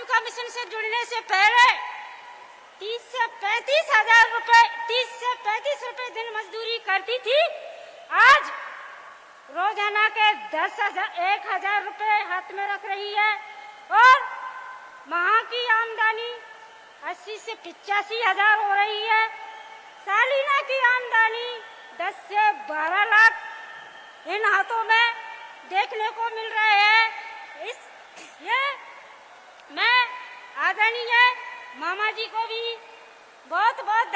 आजीविका मिशन से जुड़ने से पहले 30 से 35 रुपए दिन मजदूरी करती थी। आज रोजाना के 1,000 रुपए हाथ में रख रही है और माह की आमदनी 80 से 85 हजार हो रही है। सालीना की आमदनी 10 से 12 लाख इन हाथों में देखने को मिल रहे हैं। ये मैं आदरणीय मामा जी को भी बहुत बहुत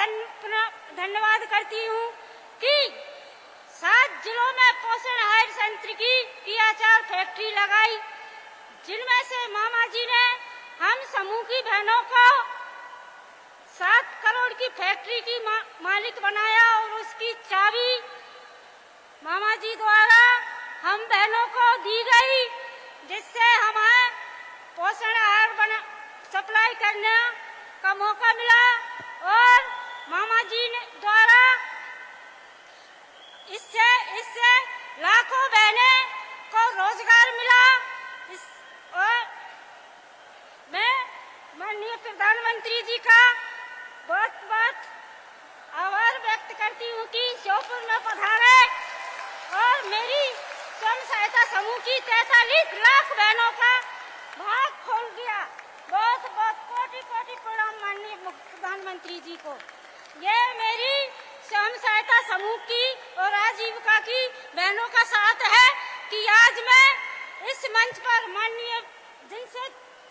धन्यवाद करती हूँ कि 7 जिलों में पोषण आहार संयंत्र की आचार फैक्ट्री लगाई, जिनमें से मामा जी ने हम समूह की बहनों को 7 करोड़ की फैक्ट्री की मालिक बनाया और उसकी चाबी मामा जी द्वारा हम बहनों को दी गई, जिससे हमें पोषण आहार सप्लाई करने का मौका मिला और मामा जी द्वारा इससे लाखों बहनें को रोजगार मिला। और मैं माननीय प्रधानमंत्री जी का बहुत बहुत आभार व्यक्त करती हूँ कि श्योपुर में पधारे और मेरी स्वयं सहायता समूह की 43 लाख बहनों का भाग खोल दिया। बहुत बहुत कोटि कोटि प्रणाम माननीय प्रधानमंत्री जी को। ये मेरी स्वयं सहायता समूह की और आजीविका की बहनों का साथ है कि आज मैं इस मंच पर माननीय जिनसे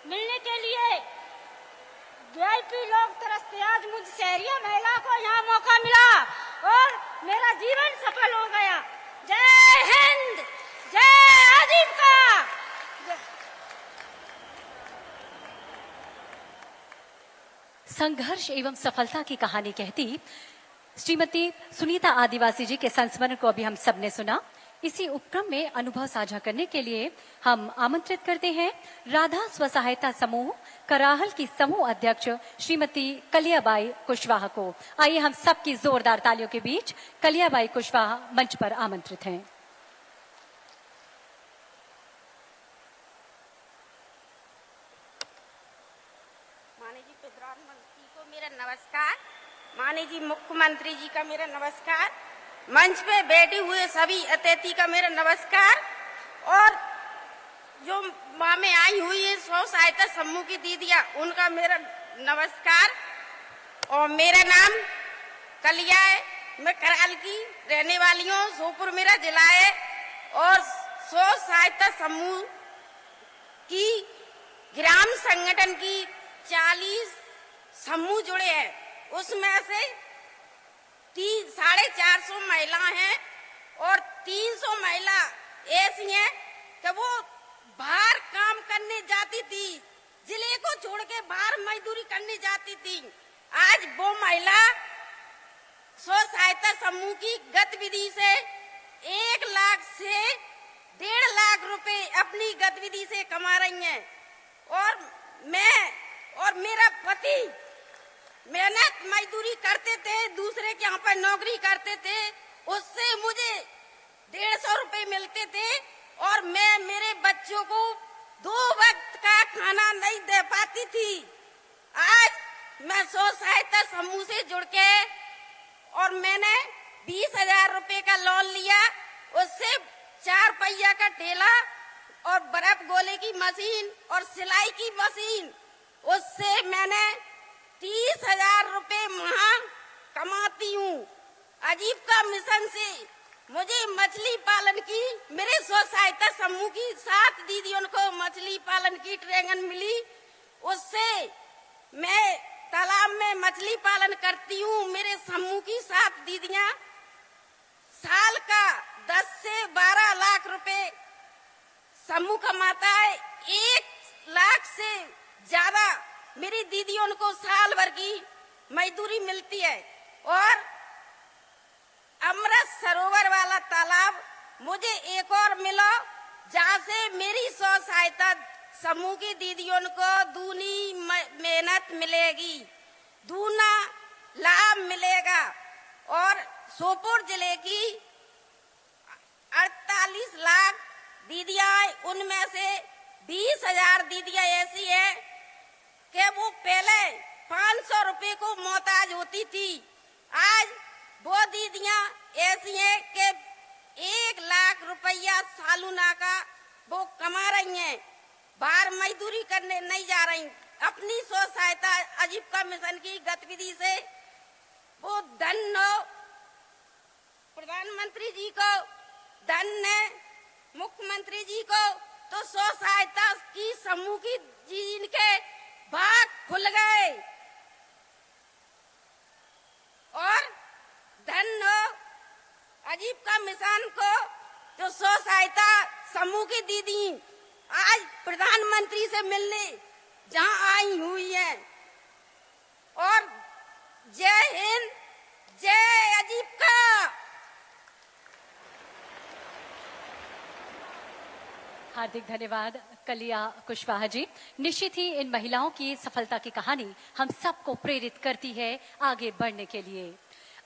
मिलने के लिए वीआईपी लोग तरसते, आज मुझ शहरिया महिला को यहाँ मौका मिला और मेरा जीवन सफल हो गया। जय हिंद, जय आजीविका। संघर्ष एवं सफलता की कहानी कहती श्रीमती सुनीता आदिवासी जी के संस्मरण को अभी हम सबने सुना। इसी उपक्रम में अनुभव साझा करने के लिए हम आमंत्रित करते हैं राधा स्वसहायता समूह कराहल की समूह अध्यक्ष श्रीमती कलियाबाई कुशवाहा को। आइए हम सबकी जोरदार तालियों के बीच कलियाबाई कुशवाहा मंच पर आमंत्रित हैं। माननीय जी प्रधानमंत्री को मेरा नमस्कार, माननीय जी मुख्यमंत्री जी का मेरा नमस्कार, मंच पे बैठे हुए सभी अतिथि का मेरा नमस्कार और जो माँ में आई हुई है स्व सहायता समूह की दीदियाँ उनका मेरा नमस्कार। और मेरा नाम कलिया है, मैं कराल की रहने वाली हूँ, श्योपुर मेरा जिला है और स्व सहायता समूह की ग्राम संगठन की 40 समूह जुड़े हैं, उसमें से 450 महिला हैं और 300 महिला ऐसी हैं कि वो बाहर काम करने जाती थी, जिले को छोड़ के बाहर मजदूरी करने जाती थी। आज वो महिला स्व सहायता समूह की गतिविधि से 1 लाख से 1.5 लाख रुपए अपनी गतिविधि से कमा रही हैं और मैं और मेरा पति मेहनत मजदूरी करते थे, दूसरे के यहाँ पर नौकरी करते थे, उससे मुझे 150 रुपए मिलते थे और मैं मेरे बच्चों को 2 वक्त का खाना नहीं दे पाती थी। आज मैं स्व सहायता समूह से जुड़ के और मैंने 20,000 रुपए का लोन लिया, उससे 4 पहिया का ठेला और बर्फ गोले की मशीन और सिलाई की मशीन, उससे मैंने 30,000 रुपए माह कमाती हूँ। आजीविका मिशन से मुझे मछली पालन की, मेरे स्व सहायता समूह की 7 दीदियों को मछली पालन की ट्रेनिंग मिली, उससे मैं तालाब में मछली पालन करती हूँ। मेरे समूह की 7 दीदियाँ साल का 10 से 12 लाख रुपए समूह कमाता है। 1 लाख से ज्यादा मेरी दीदियों को साल भर की मजदूरी मिलती है और अमृत सरोवर वाला तालाब मुझे एक और मिला, जहाँ से मेरी स्व सहायता समूह की दीदियों को दूनी मेहनत मिलेगी, दूना लाभ मिलेगा। और श्योपुर जिले की 48 लाख दीदियां, उनमें से 20,000 दीदियां ऐसी हैं कि वो पहले 500 रुपए को मोहताज होती थी। आज वो दीदियां ऐसी हैं कि 1 लाख रुपया सालूना का वो कमा रही हैं, बाहर मजदूरी करने नहीं जा रही। अपनी स्व सहायता आजीविका मिशन की गतिविधि से वो धन प्रधानमंत्री जी को, धन मुख्यमंत्री जी को, तो स्व सहायता की समूह की जिनके भाग खुल गए और धन आजीविका मिशन को जो स्व सहायता समूह की दीदी आज प्रधानमंत्री से मिलने जहां आई हुई है। और जय हिंद, जय आजीविका। हार्दिक धन्यवाद कलिया कुशवाहा जी। निश्चित ही इन महिलाओं की सफलता की कहानी हम सबको प्रेरित करती है आगे बढ़ने के लिए।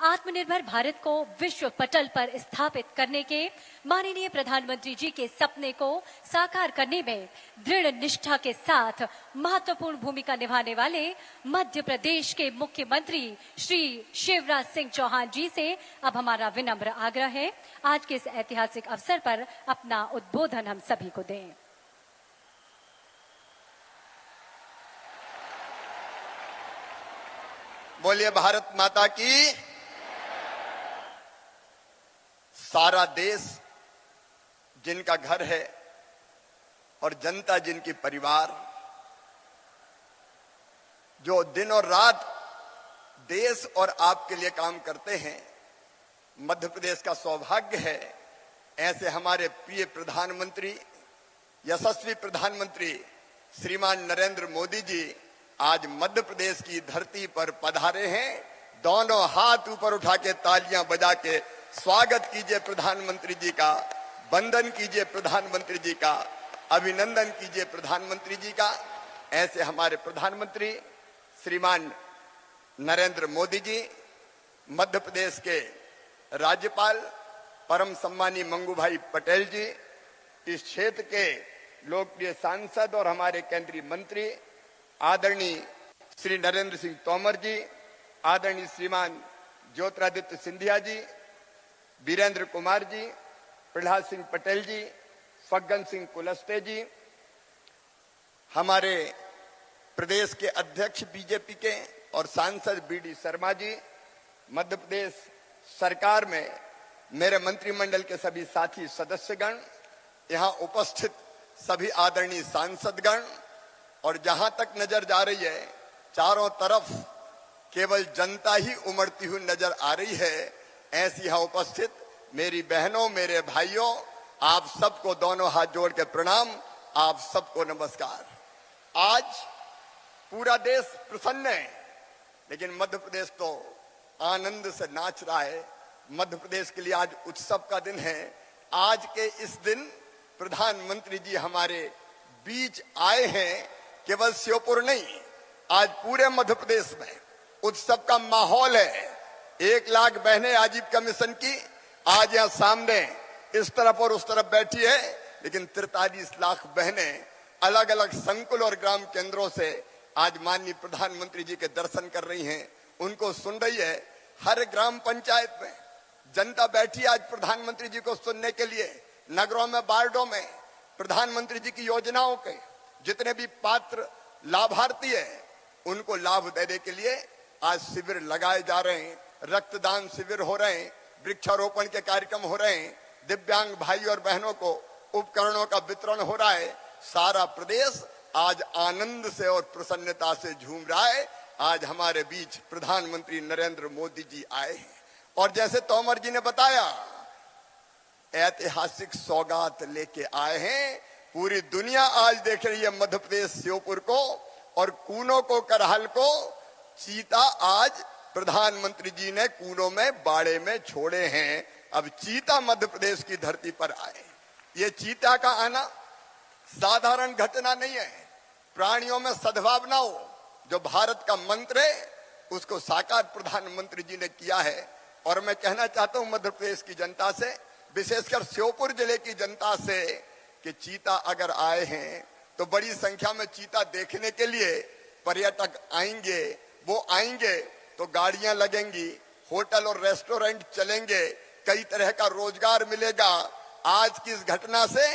आत्मनिर्भर भारत को विश्व पटल पर स्थापित करने के माननीय प्रधानमंत्री जी के सपने को साकार करने में दृढ़ निष्ठा के साथ महत्वपूर्ण भूमिका निभाने वाले मध्य प्रदेश के मुख्यमंत्री श्री शिवराज सिंह चौहान जी से अब हमारा विनम्र आग्रह है, आज के इस ऐतिहासिक अवसर पर अपना उद्बोधन हम सभी को दें। बोलिए भारत माता की। सारा देश जिनका घर है और जनता जिनकी परिवार, जो दिन और रात देश और आपके लिए काम करते हैं, मध्य प्रदेश का सौभाग्य है। ऐसे हमारे प्रिय प्रधानमंत्री, यशस्वी प्रधानमंत्री श्रीमान नरेंद्र मोदी जी आज मध्य प्रदेश की धरती पर पधारे हैं। दोनों हाथ ऊपर उठा के तालियां बजा के स्वागत कीजिए प्रधानमंत्री जी का, वंदन कीजिए प्रधानमंत्री जी का, अभिनंदन कीजिए प्रधानमंत्री जी का। ऐसे हमारे प्रधानमंत्री श्रीमान नरेंद्र मोदी जी, मध्य प्रदेश के राज्यपाल परम सम्मानी मंगू भाई पटेल जी, इस क्षेत्र के लोकप्रिय सांसद और हमारे केंद्रीय मंत्री आदरणीय श्री नरेंद्र सिंह तोमर जी, आदरणीय श्रीमान ज्योतिरादित्य सिंधिया जी, वीरेंद्र कुमार जी, प्रहलाद सिंह पटेल जी, फग्गन सिंह कुलस्ते जी, हमारे प्रदेश के अध्यक्ष बीजेपी के और सांसद बीडी शर्मा जी, मध्य प्रदेश सरकार में मेरे मंत्रिमंडल के सभी साथी सदस्यगण, यहाँ उपस्थित सभी आदरणीय सांसदगण, और जहां तक नजर जा रही है चारों तरफ केवल जनता ही उमड़ती हुई नजर आ रही है। ऐसी यहाँ उपस्थित मेरी बहनों, मेरे भाइयों, आप सबको दोनों हाथ जोड़ के प्रणाम, आप सबको नमस्कार। आज पूरा देश प्रसन्न है, लेकिन मध्य प्रदेश तो आनंद से नाच रहा है। मध्य प्रदेश के लिए आज उत्सव का दिन है। आज के इस दिन प्रधानमंत्री जी हमारे बीच आए हैं। केवल श्योपुर नहीं, आज पूरे मध्य प्रदेश में उत्सव का माहौल है। 1 लाख बहनें आजीविका मिशन की आज यहाँ सामने इस तरफ और उस तरफ बैठी है, लेकिन 43 लाख बहनें अलग अलग संकुल और ग्राम केंद्रों से आज माननीय प्रधानमंत्री जी के दर्शन कर रही हैं, उनको सुन रही है। हर ग्राम पंचायत में जनता बैठी आज प्रधानमंत्री जी को सुनने के लिए। नगरों में, वार्डों में प्रधानमंत्री जी की योजनाओं के जितने भी पात्र लाभार्थी हैं, उनको लाभ देने के लिए आज शिविर लगाए जा रहे हैं, रक्तदान शिविर हो रहे हैं, वृक्षारोपण के कार्यक्रम हो रहे हैं, दिव्यांग भाई और बहनों को उपकरणों का वितरण हो रहा है। सारा प्रदेश आज आनंद से और प्रसन्नता से झूम रहा है। आज हमारे बीच प्रधानमंत्री नरेंद्र मोदी जी आए हैं और जैसे तोमर जी ने बताया, ऐतिहासिक सौगात लेके आए हैं। पूरी दुनिया आज देख रही है मध्य प्रदेश श्योपुर को और कूनो को, करहल को। चीता आज प्रधानमंत्री जी ने कूनो में, बाड़े में छोड़े हैं। अब चीता मध्य प्रदेश की धरती पर आए। ये चीता का आना साधारण घटना नहीं है। प्राणियों में सद्भावना हो, जो भारत का मंत्र है, उसको साकार प्रधानमंत्री जी ने किया है। और मैं कहना चाहता हूं मध्य प्रदेश की जनता से, विशेषकर श्योपुर जिले की जनता से, कि चीता अगर आए हैं तो बड़ी संख्या में चीता देखने के लिए पर्यटक आएंगे, वो आएंगे तो गाड़ियां लगेंगी, होटल और रेस्टोरेंट चलेंगे, कई तरह का रोजगार मिलेगा। आज की इस घटना से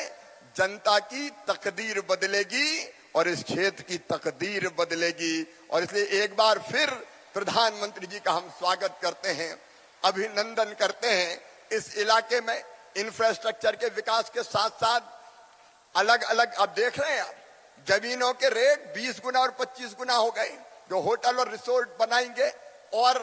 जनता की तकदीर बदलेगी और इस क्षेत्र की तकदीर बदलेगी। और इसलिए एक बार फिर प्रधानमंत्री जी का हम स्वागत करते हैं, अभिनंदन करते हैं। इस इलाके में इंफ्रास्ट्रक्चर के विकास के साथ साथ अलग अलग, आप देख रहे हैं, आप जमीनों के रेट 20 गुना और 25 गुना हो गए। जो होटल और रिसोर्ट बनाएंगे और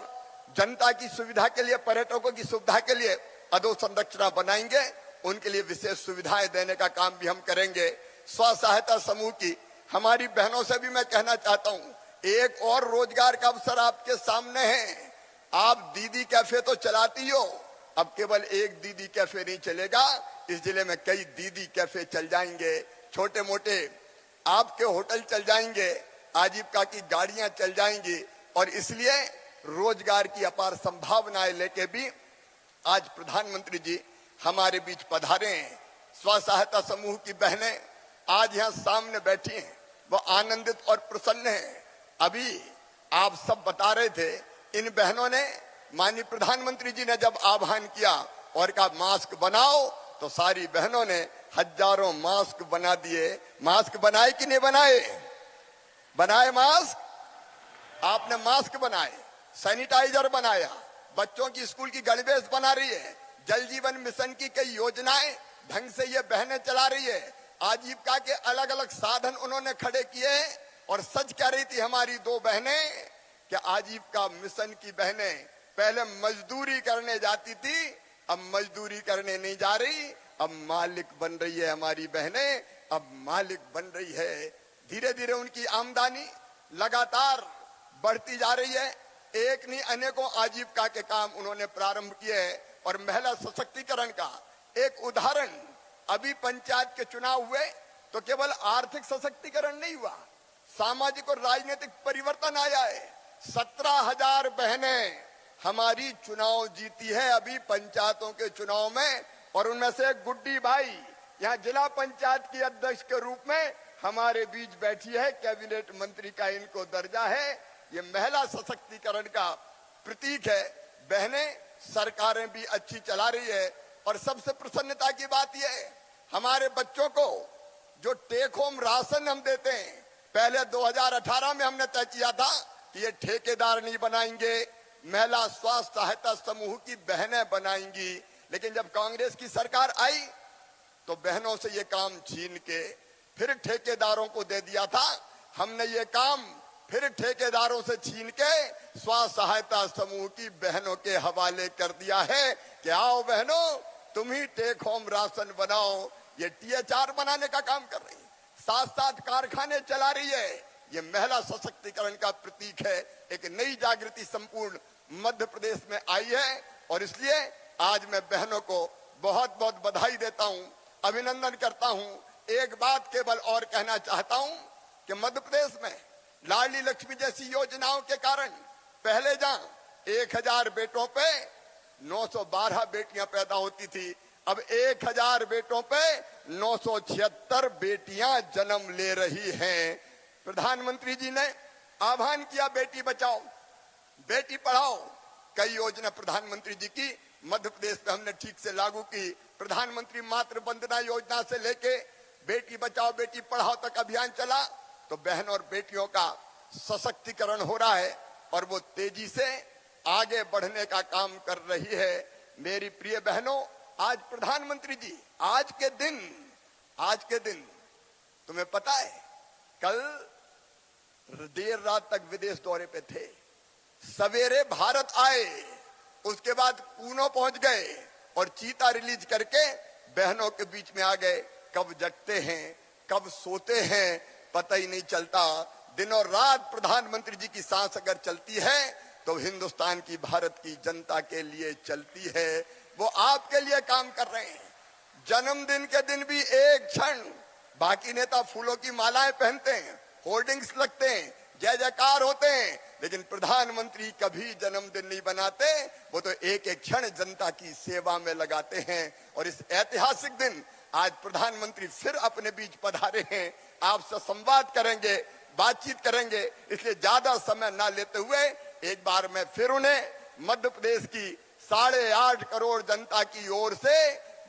जनता की सुविधा के लिए, पर्यटकों की सुविधा के लिए अधोसंरचना बनाएंगे, उनके लिए विशेष सुविधाएं देने का काम भी हम करेंगे। स्व सहायता समूह की हमारी बहनों से भी मैं कहना चाहता हूं, एक और रोजगार का अवसर आपके सामने है। आप दीदी कैफे तो चलाती हो, अब केवल एक दीदी कैफे नहीं चलेगा, इस जिले में कई दीदी कैफे चल जाएंगे, छोटे मोटे आपके होटल चल जाएंगे, आजीविका की गाड़ियां चल जाएंगी। और इसलिए रोजगार की अपार संभावनाएं लेके भी आज प्रधानमंत्री जी हमारे बीच पधारे हैं। स्व सहायता समूह की बहनें आज यहाँ सामने बैठी हैं, वो आनंदित और प्रसन्न हैं। अभी आप सब बता रहे थे, इन बहनों ने, माननीय प्रधानमंत्री जी ने जब आह्वान किया और कहा मास्क बनाओ, तो सारी बहनों ने हजारों मास्क बना दिए। मास्क बनाए कि नहीं बनाए? बनाए मास्क, आपने मास्क बनाए, सैनिटाइजर बनाया, बच्चों की स्कूल की गणवेश बना रही है, जल जीवन मिशन की कई योजनाएं ढंग से ये बहनें चला रही है, आजीविका के अलग अलग साधन उन्होंने खड़े किए। और सच कह रही थी हमारी दो बहनें कि आजीविका मिशन की बहनें पहले मजदूरी करने जाती थी, अब मजदूरी करने नहीं जा रही, अब मालिक बन रही है हमारी बहनें, अब मालिक बन रही है। धीरे धीरे उनकी आमदनी लगातार बढ़ती जा रही है। एक नहीं अनेकों आजीविका के काम उन्होंने प्रारंभ किए हैं। और महिला सशक्तिकरण का एक उदाहरण, अभी पंचायत के चुनाव हुए तो केवल आर्थिक सशक्तिकरण नहीं हुआ, सामाजिक और राजनीतिक परिवर्तन आया है। 17,000 बहनें हमारी चुनाव जीती है अभी पंचायतों के चुनाव में, और उनमें से गुड्डी भाई यहाँ जिला पंचायत की अध्यक्ष के रूप में हमारे बीच बैठी है, कैबिनेट मंत्री का इनको दर्जा है। ये महिला सशक्तिकरण का प्रतीक है। बहनें सरकारें भी अच्छी चला रही है। और सबसे प्रसन्नता की बात यह है, हमारे बच्चों को जो टेक होम राशन हम देते हैं, पहले 2018 में हमने तय किया था कि ये ठेकेदार नहीं बनाएंगे, महिला स्वास्थ्य सहायता समूह की बहनें बनाएंगी। लेकिन जब कांग्रेस की सरकार आई तो बहनों से ये काम छीन के फिर ठेकेदारों को दे दिया था। हमने ये काम फिर ठेकेदारों से छीन के स्व सहायता समूह की बहनों के हवाले कर दिया है कि आओ बहनों, तुम ही टेक होम राशन बनाओ। ये THR बनाने का काम कर रही है, साथ साथ कारखाने चला रही है। ये महिला सशक्तिकरण का प्रतीक है। एक नई जागृति संपूर्ण मध्य प्रदेश में आई है। और इसलिए आज मैं बहनों को बहुत बहुत बधाई देता हूं, अभिनंदन करता हूं। एक बात केवल और कहना चाहता हूं कि मध्य प्रदेश में लाडली लक्ष्मी जैसी योजनाओं के कारण पहले जहां 1000 बेटों पे 912 बेटियां पैदा होती थी, अब 1000 बेटों पे 976 बेटियां जन्म ले रही हैं। प्रधानमंत्री जी ने आह्वान किया बेटी बचाओ बेटी पढ़ाओ, कई योजना प्रधानमंत्री जी की मध्य प्रदेश में हमने ठीक से लागू की। प्रधानमंत्री मातृ वंदना योजना से लेके बेटी बचाओ बेटी पढ़ाओ तक अभियान चला, तो बहन और बेटियों का सशक्तिकरण हो रहा है और वो तेजी से आगे बढ़ने का काम कर रही है। मेरी प्रिय बहनों, आज प्रधानमंत्री जी आज के दिन तुम्हें पता है, कल देर रात तक विदेश दौरे पे थे, सवेरे भारत आए, उसके बाद पूनो पहुंच गए और चीता रिलीज करके बहनों के बीच में आ गए। कब जगते हैं कब सोते हैं पता ही नहीं चलता। दिन और रात प्रधानमंत्री जी की सांस अगर चलती है तो हिंदुस्तान की, भारत की जनता के लिए चलती है। वो आपके लिए काम कर रहे हैं। जन्मदिन के दिन भी एक क्षण, बाकी नेता फूलों की मालाएं पहनते हैं, होर्डिंग्स लगते हैं, जय जयकार होते हैं, लेकिन प्रधानमंत्री कभी जन्मदिन नहीं बनाते। वो तो एक एक क्षण जनता की सेवा में लगाते हैं। और इस ऐतिहासिक दिन आज प्रधानमंत्री फिर अपने बीच पधारे हैं, आपसे संवाद करेंगे, बातचीत करेंगे, इसलिए ज्यादा समय ना लेते हुए एक बार मैं फिर उन्हें मध्य प्रदेश की 8.5 करोड़ जनता की ओर से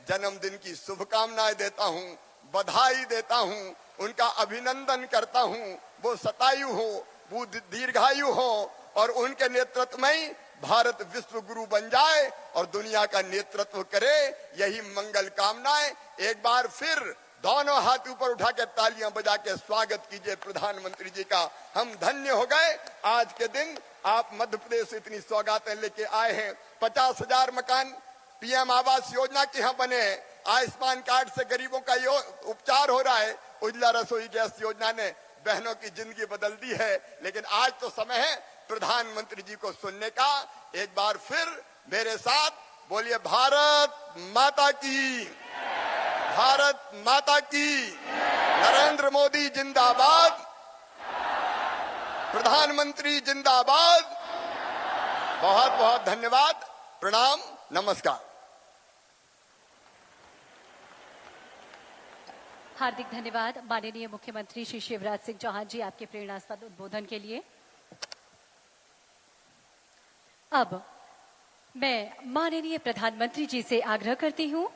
जन्मदिन की शुभकामनाएं देता हूं, बधाई देता हूं, उनका अभिनंदन करता हूं। वो शतायु हो, वो दीर्घायु हो और उनके नेतृत्व में ही भारत विश्व गुरु बन जाए और दुनिया का नेतृत्व करे, यही मंगल कामनाएं। एक बार फिर दोनों हाथ ऊपर उठा के तालियां बजा के स्वागत कीजिए प्रधानमंत्री जी का। हम धन्य हो गए आज के दिन आप मध्य प्रदेश से इतनी सौगातें लेके आए हैं। 50,000 मकान पीएम आवास योजना के यहाँ बने हैं, आयुष्मान कार्ड से गरीबों का उपचार हो रहा है, उज्ज्वला रसोई गैस योजना ने बहनों की जिंदगी बदल दी है। लेकिन आज तो समय है प्रधानमंत्री जी को सुनने का। एक बार फिर मेरे साथ बोलिए भारत माता की, भारत माता की, नरेंद्र मोदी जिंदाबाद, प्रधानमंत्री जिंदाबाद। बहुत बहुत धन्यवाद, प्रणाम, नमस्कार। हार्दिक धन्यवाद माननीय मुख्यमंत्री श्री शिवराज सिंह चौहान जी आपके प्रेरणास्पद उद्बोधन के लिए। अब मैं माननीय प्रधानमंत्री जी से आग्रह करती हूं,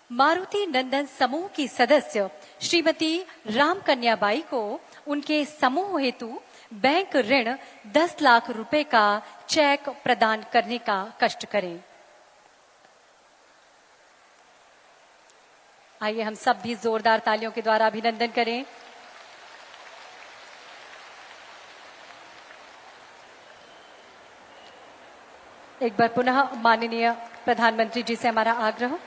मारुति नंदन समूह की सदस्य श्रीमती राम कन्या बाई को उनके समूह हेतु बैंक ऋण 10 लाख रुपए का चेक प्रदान करने का कष्ट करें। आइए हम सब भी जोरदार तालियों के द्वारा अभिनंदन करें। एक बार पुनः माननीय प्रधानमंत्री जी से हमारा आग्रह।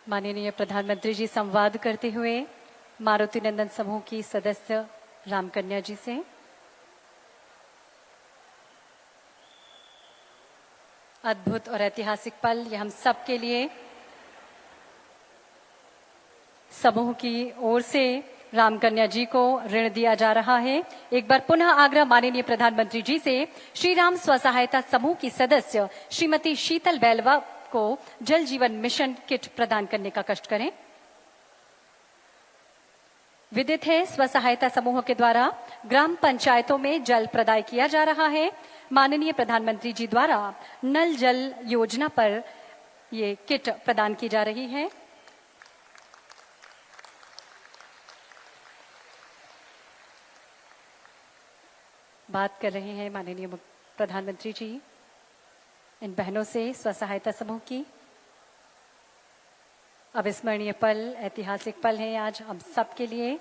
माननीय प्रधानमंत्री जी संवाद करते हुए मारुति नंदन समूह की सदस्य रामकन्या जी से। अद्भुत और ऐतिहासिक पल ये हम सब के लिए। समूह की ओर से रामकन्या जी को ऋण दिया जा रहा है। एक बार पुनः आग्रह माननीय प्रधानमंत्री जी से श्री राम स्वसहायता समूह की सदस्य श्रीमती शीतल बैलवा को जल जीवन मिशन किट प्रदान करने का कष्ट करें। विदित है स्वसहायता समूह के द्वारा ग्राम पंचायतों में जल प्रदाय किया जा रहा है। माननीय प्रधानमंत्री जी द्वारा नल जल योजना पर ये किट प्रदान की जा रही है। बात कर रहे हैं माननीय प्रधानमंत्री जी इन बहनों से स्वसहायता समूह की। अविस्मरणीय पल, ऐतिहासिक पल है आज हम सब के लिए।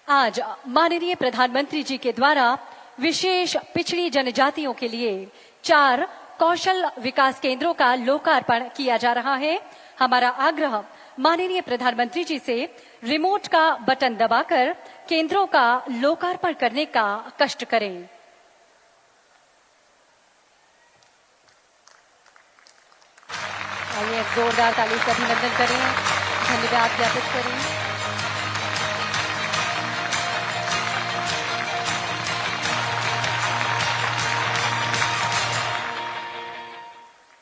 आज माननीय प्रधानमंत्री जी के द्वारा विशेष पिछड़ी जनजातियों के लिए 4 कौशल विकास केंद्रों का लोकार्पण किया जा रहा है। हमारा आग्रह माननीय प्रधानमंत्री जी से रिमोट का बटन दबाकर केंद्रों का लोकार्पण करने का कष्ट करें। आइए जोरदार ताली से अभिनंदन करें, धन्यवाद ज्ञापित करें।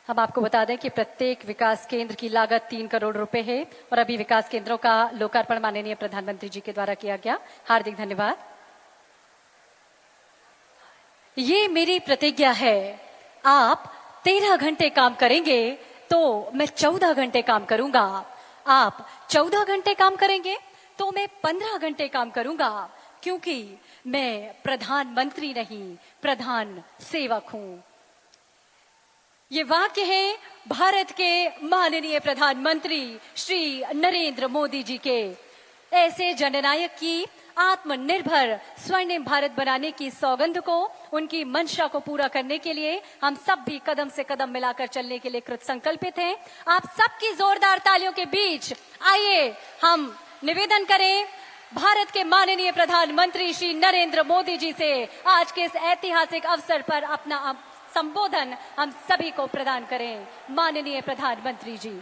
हम आपको बता दें कि प्रत्येक विकास केंद्र की लागत 3 करोड़ रुपए है और अभी विकास केंद्रों का लोकार्पण माननीय प्रधानमंत्री जी के द्वारा किया गया। हार्दिक धन्यवाद। ये मेरी प्रतिज्ञा है, आप 13 घंटे काम करेंगे तो मैं 14 घंटे काम करूंगा। आप 14 घंटे काम करेंगे तो मैं 15 घंटे काम करूंगा, क्योंकि मैं प्रधानमंत्री नहीं प्रधान सेवक हूं। ये वाक्य है भारत के माननीय प्रधानमंत्री श्री नरेंद्र मोदी जी के। ऐसे जननायक की आत्मनिर्भर स्वर्णिम भारत बनाने की सौगंध को, उनकी मंशा को पूरा करने के लिए हम सब भी कदम से कदम मिलाकर चलने के लिए कृत संकल्पित हैं। आप सबकी जोरदार तालियों के बीच आइए हम निवेदन करें भारत के माननीय प्रधानमंत्री श्री नरेंद्र मोदी जी से आज के इस ऐतिहासिक अवसर पर अपना संबोधन हम सभी को प्रदान करें। माननीय प्रधानमंत्री जी।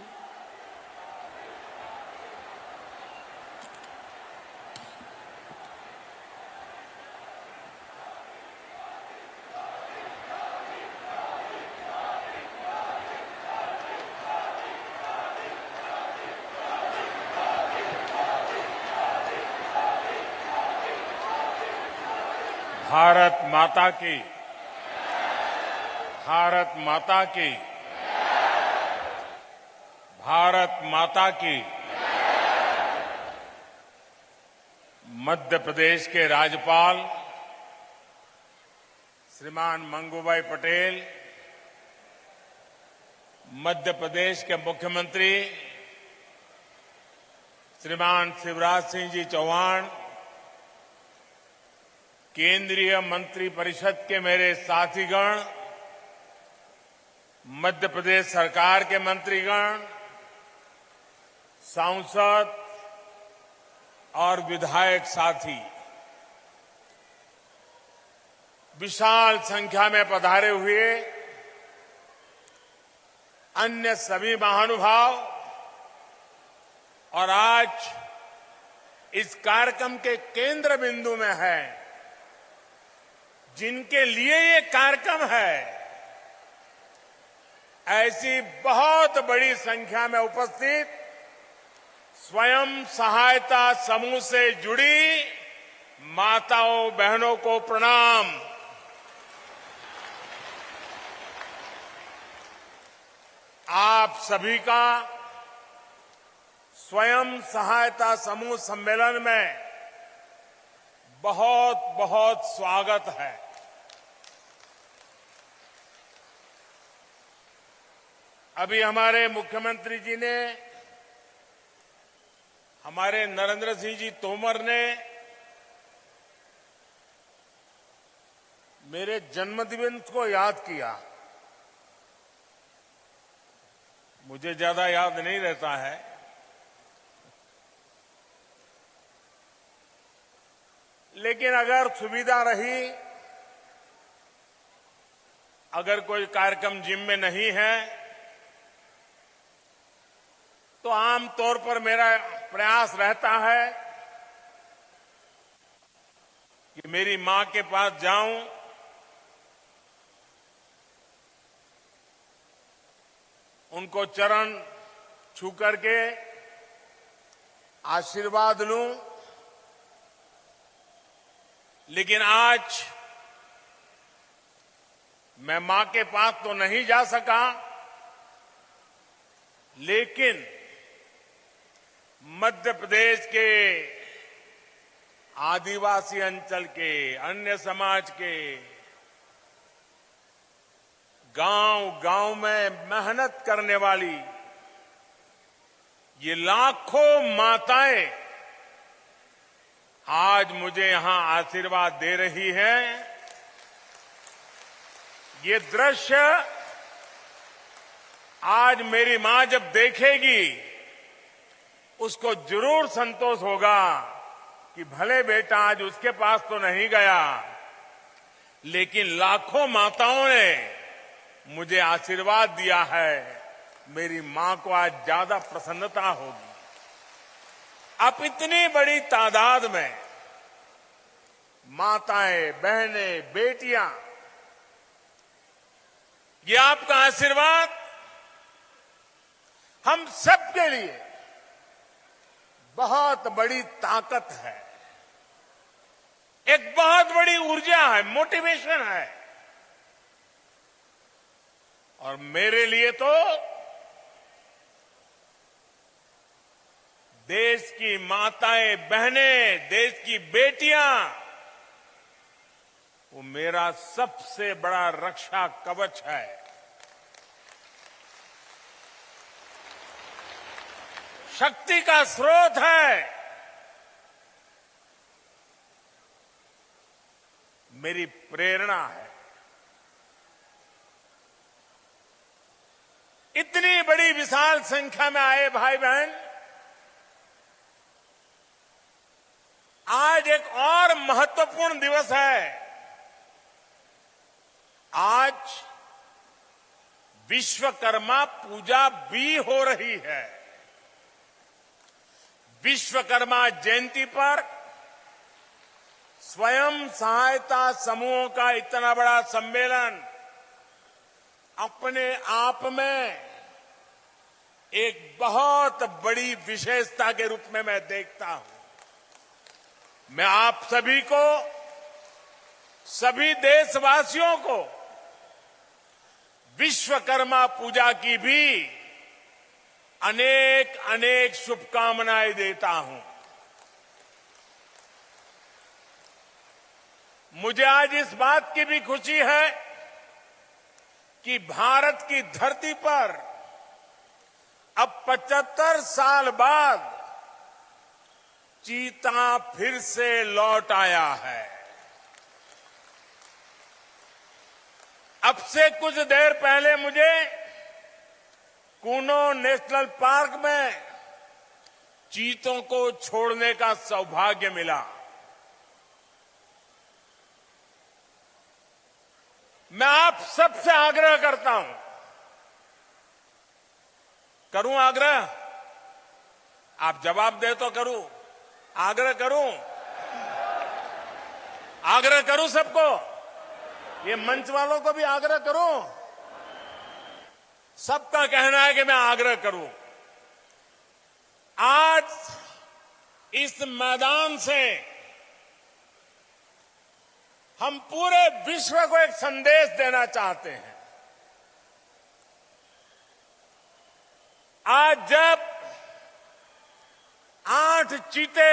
भारत माता की, भारत माता की, भारत माता की। मध्य प्रदेश के राज्यपाल श्रीमान मंगूभाई पटेल, मध्य प्रदेश के मुख्यमंत्री श्रीमान शिवराज सिंह जी चौहान, केंद्रीय मंत्री परिषद के मेरे साथीगण, मध्य प्रदेश सरकार के मंत्रीगण, सांसद और विधायक साथी, विशाल संख्या में पधारे हुए अन्य सभी महानुभाव और आज इस कार्यक्रम के केंद्र बिंदु में है, जिनके लिए ये कार्यक्रम है, ऐसी बहुत बड़ी संख्या में उपस्थित स्वयं सहायता समूह से जुड़ी माताओं बहनों को प्रणाम। आप सभी का स्वयं सहायता समूह सम्मेलन में बहुत बहुत स्वागत है। अभी हमारे मुख्यमंत्री जी ने, हमारे नरेंद्र सिंह जी तोमर ने मेरे जन्मदिन को याद किया। मुझे ज्यादा याद नहीं रहता है, लेकिन अगर सुविधा रही, अगर कोई कार्यक्रम जिम में नहीं है, तो आमतौर पर मेरा प्रयास रहता है कि मेरी मां के पास जाऊं, उनको चरण छू करके आशीर्वाद लूं। लेकिन आज मैं मां के पास तो नहीं जा सका, लेकिन मध्य प्रदेश के आदिवासी अंचल के, अन्य समाज के गांव-गांव में मेहनत करने वाली ये लाखों माताएं आज मुझे यहां आशीर्वाद दे रही हैं। ये दृश्य आज मेरी मां जब देखेगी, उसको जरूर संतोष होगा कि भले बेटा आज उसके पास तो नहीं गया, लेकिन लाखों माताओं ने मुझे आशीर्वाद दिया है। मेरी मां को आज ज्यादा प्रसन्नता होगी। अब इतनी बड़ी तादाद में माताएं, बहनें, बेटियां, ये आपका आशीर्वाद हम सबके लिए बहुत बड़ी ताकत है, एक बहुत बड़ी ऊर्जा है, मोटिवेशन है। और मेरे लिए तो देश की माताएं, बहनें, देश की बेटियां, वो मेरा सबसे बड़ा रक्षा कवच है। शक्ति का स्रोत है। मेरी प्रेरणा है। इतनी बड़ी विशाल संख्या में आए भाई बहन, आज एक और महत्वपूर्ण दिवस है। आज विश्वकर्मा पूजा भी हो रही है। विश्वकर्मा जयंती पर स्वयं सहायता समूहों का इतना बड़ा सम्मेलन अपने आप में एक बहुत बड़ी विशेषता के रूप में मैं देखता हूं। मैं आप सभी को सभी देशवासियों को विश्वकर्मा पूजा की भी अनेक अनेक शुभकामनाएं देता हूं। मुझे आज इस बात की भी खुशी है कि भारत की धरती पर अब 75 साल बाद चीता फिर से लौट आया है। अब से कुछ देर पहले मुझे कूनो नेशनल पार्क में चीतों को छोड़ने का सौभाग्य मिला। मैं आप सबसे आग्रह करता हूं, करूं आग्रह? आप जवाब दे तो करूं, आग्रह करूं, आग्रह करूं सबको, ये मंच वालों को भी आग्रह करूं। सबका कहना है कि मैं आग्रह करूं। आज इस मैदान से हम पूरे विश्व को एक संदेश देना चाहते हैं। आज जब 8 चीते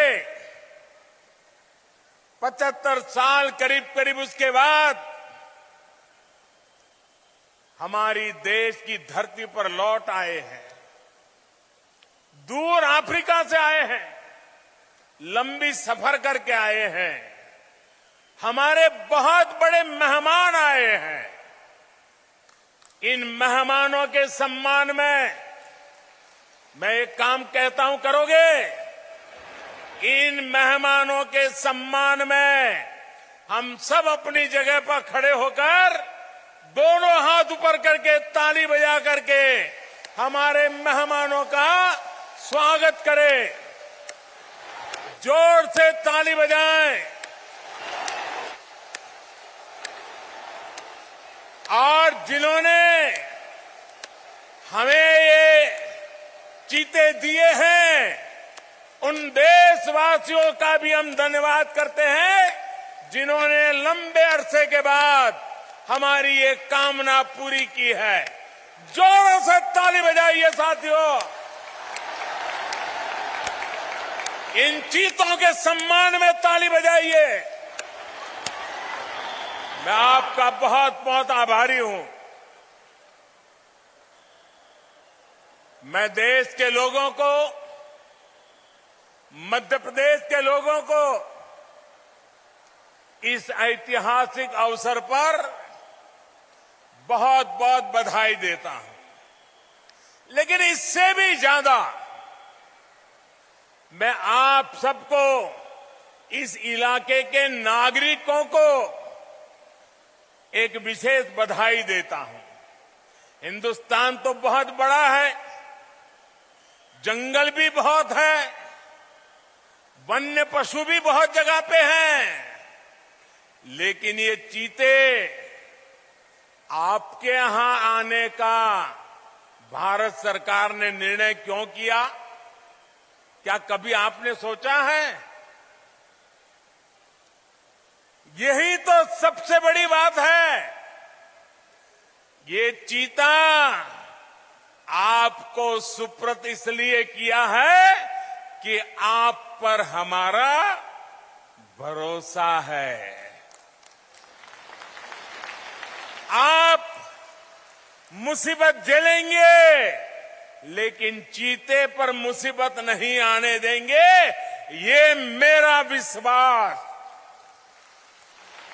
75 साल करीब करीब उसके बाद हमारी देश की धरती पर लौट आए हैं, दूर अफ्रीका से आए हैं, लंबी सफर करके आए हैं, हमारे बहुत बड़े मेहमान आए हैं। इन मेहमानों के सम्मान में मैं एक काम कहता हूं, करोगे? इन मेहमानों के सम्मान में हम सब अपनी जगह पर खड़े होकर दोनों हाथ ऊपर करके ताली बजा करके हमारे मेहमानों का स्वागत करें। जोर से ताली बजाएं और जिन्होंने हमें ये चीते दिए हैं उन देशवासियों का भी हम धन्यवाद करते हैं जिन्होंने लंबे अरसे के बाद हमारी ये कामना पूरी की है। जोरों से ताली बजाइए साथियों। इन चीतों के सम्मान में ताली बजाइए। मैं आपका बहुत बहुत आभारी हूं। मैं देश के लोगों को, मध्य प्रदेश के लोगों को इस ऐतिहासिक अवसर पर बहुत बहुत बधाई देता हूं। लेकिन इससे भी ज्यादा मैं आप सबको, इस इलाके के नागरिकों को एक विशेष बधाई देता हूं। हिंदुस्तान तो बहुत बड़ा है, जंगल भी बहुत है, वन्य पशु भी बहुत जगह पे हैं, लेकिन ये चीते आपके यहां आने का भारत सरकार ने निर्णय क्यों किया? क्या कभी आपने सोचा है? यही तो सबसे बड़ी बात है। ये चीता आपको सुपुर्द इसलिए किया है कि आप पर हमारा भरोसा है। आप मुसीबत झेलेंगे, लेकिन चीते पर मुसीबत नहीं आने देंगे, ये मेरा विश्वास।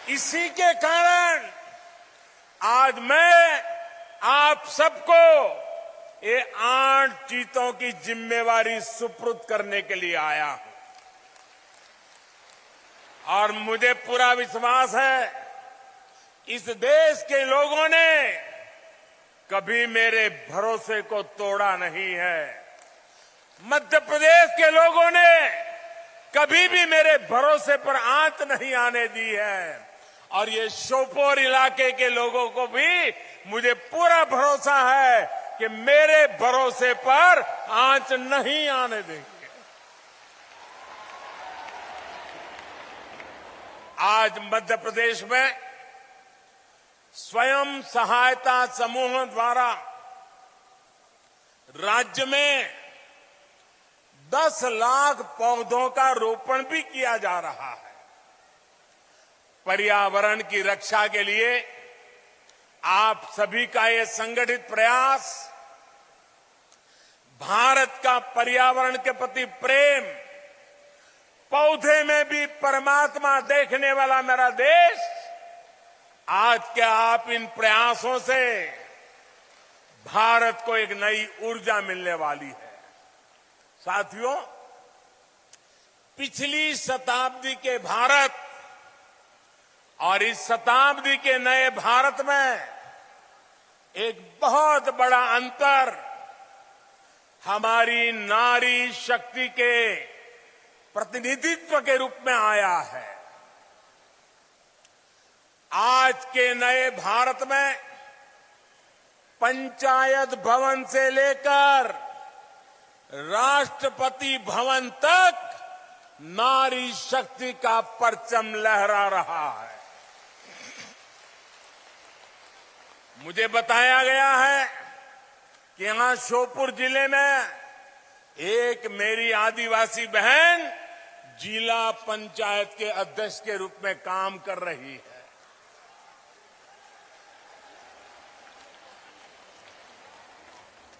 इसी के कारण आज मैं आप सबको ये 8 चीतों की जिम्मेवारी सुपुर्द करने के लिए आया हूं। और मुझे पूरा विश्वास है इस देश के लोगों ने कभी मेरे भरोसे को तोड़ा नहीं है। मध्य प्रदेश के लोगों ने कभी भी मेरे भरोसे पर आंच नहीं आने दी है। और ये श्योपुर इलाके के लोगों को भी मुझे पूरा भरोसा है कि मेरे भरोसे पर आंच नहीं आने देंगे। आज मध्य प्रदेश में स्वयं सहायता समूह द्वारा राज्य में 10 लाख पौधों का रोपण भी किया जा रहा है। पर्यावरण की रक्षा के लिए आप सभी का ये संगठित प्रयास भारत का पर्यावरण के प्रति प्रेम, पौधे में भी परमात्मा देखने वाला मेरा देश, आज के आप इन प्रयासों से भारत को एक नई ऊर्जा मिलने वाली है। साथियों, पिछली शताब्दी के भारत और इस शताब्दी के नए भारत में एक बहुत बड़ा अंतर हमारी नारी शक्ति के प्रतिनिधित्व के रूप में आया है। आज के नए भारत में पंचायत भवन से लेकर राष्ट्रपति भवन तक नारी शक्ति का परचम लहरा रहा है। मुझे बताया गया है कि यहां श्योपुर जिले में एक मेरी आदिवासी बहन जिला पंचायत के अध्यक्ष के रूप में काम कर रही है।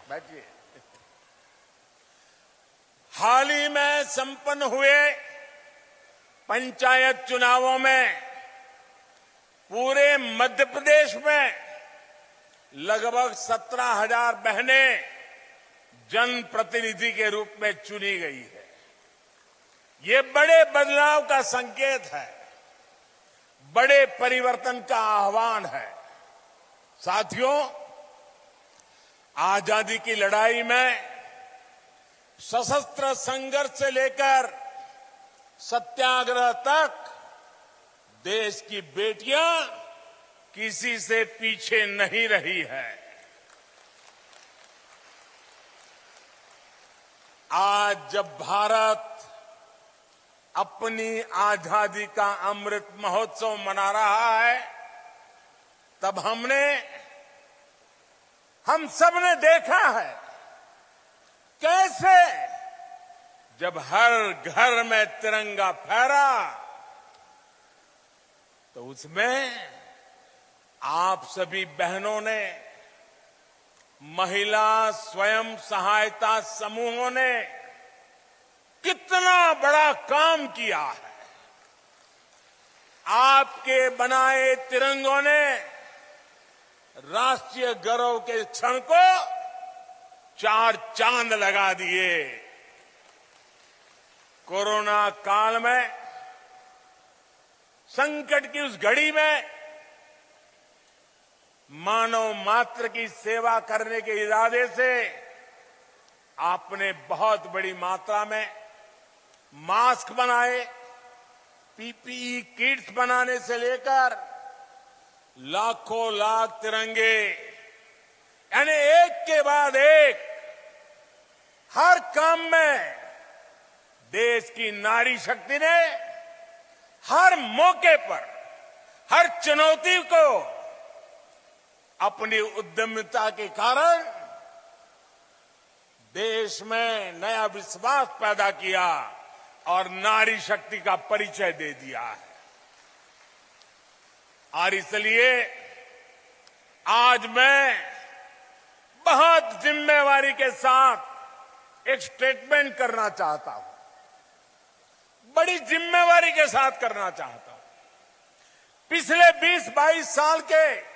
बैठिए। हाल ही में संपन्न हुए पंचायत चुनावों में पूरे मध्य प्रदेश में लगभग 17,000 बहनें जनप्रतिनिधि के रूप में चुनी गई है। ये बड़े बदलाव का संकेत है, बड़े परिवर्तन का आह्वान है। साथियों, आजादी की लड़ाई में सशस्त्र संघर्ष से लेकर सत्याग्रह तक देश की बेटियां किसी से पीछे नहीं रही है। आज जब भारत अपनी आजादी का अमृत महोत्सव मना रहा है, तब हम सबने देखा है कैसे जब हर घर में तिरंगा फहरा तो उसमें आप सभी बहनों ने, महिला स्वयं सहायता समूहों ने कितना बड़ा काम किया है। आपके बनाए तिरंगों ने राष्ट्रीय गौरव के क्षण को 4 चांद लगा दिए। कोरोना काल में संकट की उस घड़ी में मानव मात्र की सेवा करने के इरादे से आपने बहुत बड़ी मात्रा में मास्क बनाए, पीपीई किट्स बनाने से लेकर लाखों लाख तिरंगे, यानी एक के बाद एक हर काम में देश की नारी शक्ति ने हर मौके पर, हर चुनौती को अपनी उद्यमिता के कारण देश में नया विश्वास पैदा किया और नारी शक्ति का परिचय दे दिया है। और इसलिए आज मैं बहुत जिम्मेवारी के साथ एक स्टेटमेंट करना चाहता हूं, बड़ी जिम्मेवारी के साथ करना चाहता हूं। पिछले 20-22 साल के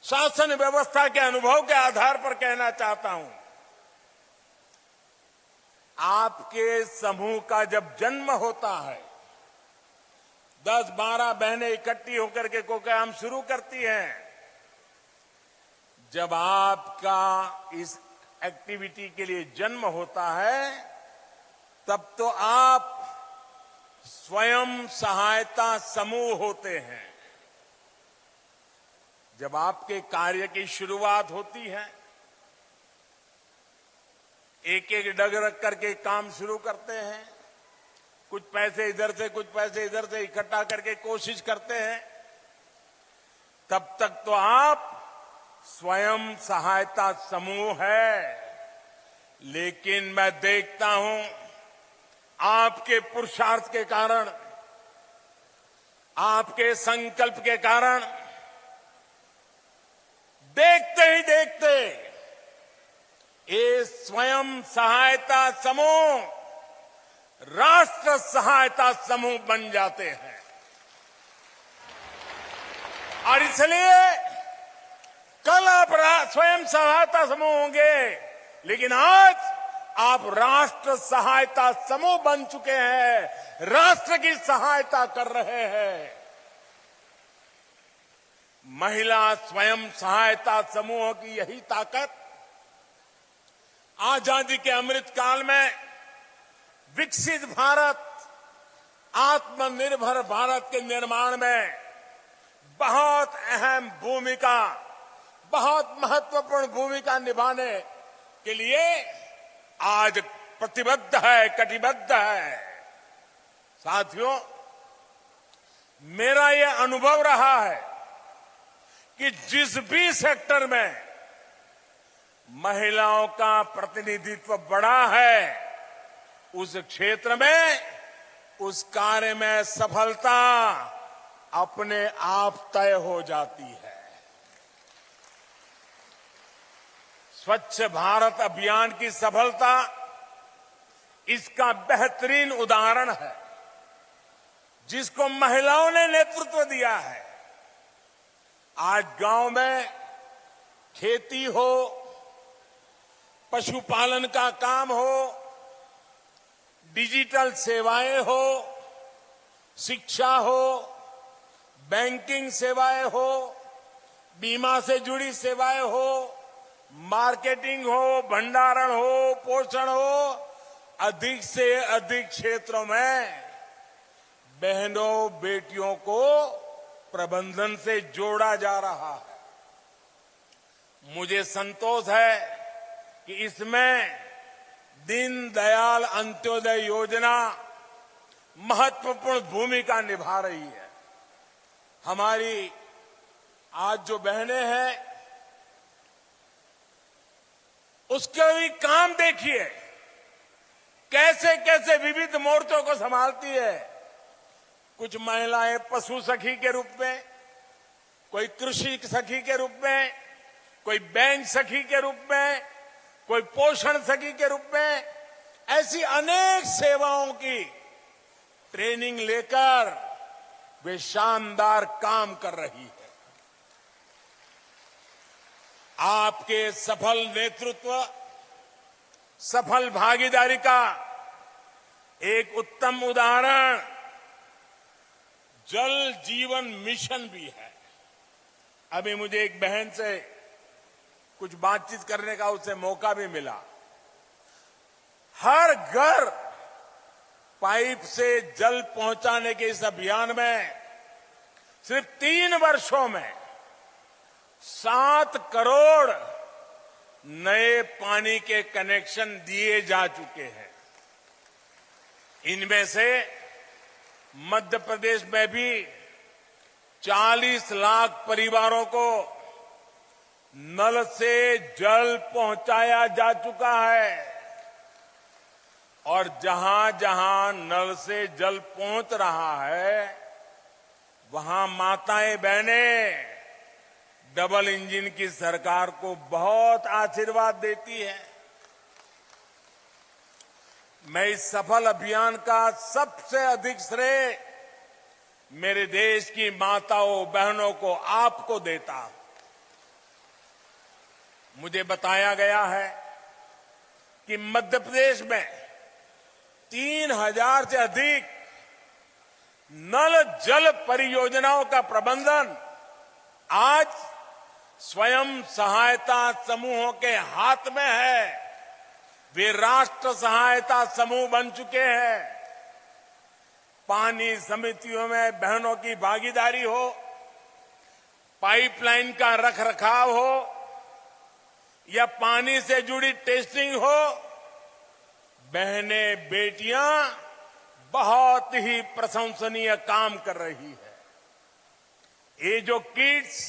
शासन व्यवस्था के अनुभव के आधार पर कहना चाहता हूं, आपके समूह का जब जन्म होता है, 10-12 बहनें इकट्ठी होकर के कोई काम शुरू करती हैं। जब आपका इस एक्टिविटी के लिए जन्म होता है, तब तो आप स्वयं सहायता समूह होते हैं। जब आपके कार्य की शुरुआत होती है, एक एक डग रख करके काम शुरू करते हैं। कुछ पैसे इधर से कुछ पैसे इधर से इकट्ठा करके कोशिश करते हैं, तब तक तो आप स्वयं सहायता समूह है। लेकिन मैं देखता हूं आपके पुरुषार्थ के कारण, आपके संकल्प के कारण, देखते ही देखते ये स्वयं सहायता समूह राष्ट्र सहायता समूह बन जाते हैं। और इसलिए कल आप स्वयं सहायता समूह होंगे, लेकिन आज आप राष्ट्र सहायता समूह बन चुके हैं, राष्ट्र की सहायता कर रहे हैं। महिला स्वयं सहायता समूह की यही ताकत आजादी के अमृत काल में विकसित भारत, आत्मनिर्भर भारत के निर्माण में बहुत अहम भूमिका, बहुत महत्वपूर्ण भूमिका निभाने के लिए आज प्रतिबद्ध है, कटिबद्ध है। साथियों, मेरा यह अनुभव रहा है कि जिस भी सेक्टर में महिलाओं का प्रतिनिधित्व बढ़ा है, उस क्षेत्र में, उस कार्य में सफलता अपने आप तय हो जाती है। स्वच्छ भारत अभियान की सफलता इसका बेहतरीन उदाहरण है, जिसको महिलाओं ने नेतृत्व दिया है। आज गांव में खेती हो, पशुपालन का काम हो, डिजिटल सेवाएं हो, शिक्षा हो, बैंकिंग सेवाएं हो, बीमा से जुड़ी सेवाएं हो, मार्केटिंग हो, भंडारण हो, पोषण हो, अधिक से अधिक क्षेत्रों में बहनों बेटियों को प्रबंधन से जोड़ा जा रहा है। मुझे संतोष है कि इसमें दीनदयाल अंत्योदय योजना महत्वपूर्ण भूमिका निभा रही है। हमारी आज जो बहनें हैं, उसके भी काम देखिए, कैसे कैसे विविध मोर्चों को संभालती है। कुछ महिलाएं पशु सखी के रूप में, कोई कृषि सखी के रूप में, कोई बैंक सखी के रूप में, कोई पोषण सखी के रूप में, ऐसी अनेक सेवाओं की ट्रेनिंग लेकर वे शानदार काम कर रही है। आपके सफल नेतृत्व, सफल भागीदारी का एक उत्तम उदाहरण जल जीवन मिशन भी है। अभी मुझे एक बहन से कुछ बातचीत करने का उससे मौका भी मिला। हर घर पाइप से जल पहुंचाने के इस अभियान में सिर्फ 3 वर्षों में 7 करोड़ नए पानी के कनेक्शन दिए जा चुके हैं। इनमें से मध्य प्रदेश में भी 40 लाख परिवारों को नल से जल पहुंचाया जा चुका है। और जहां जहां नल से जल पहुंच रहा है, वहां माताएं बहनें डबल इंजन की सरकार को बहुत आशीर्वाद देती है। मैं इस सफल अभियान का सबसे अधिक श्रेय मेरे देश की माताओं बहनों को, आपको देता हूं। मुझे बताया गया है कि मध्य प्रदेश में 3000 से अधिक नल जल परियोजनाओं का प्रबंधन आज स्वयं सहायता समूहों के हाथ में है। वे राष्ट्र सहायता समूह बन चुके हैं। पानी समितियों में बहनों की भागीदारी हो, पाइपलाइन का रखरखाव हो या पानी से जुड़ी टेस्टिंग हो, बहनें बेटियां बहुत ही प्रशंसनीय काम कर रही है। ये जो किट्स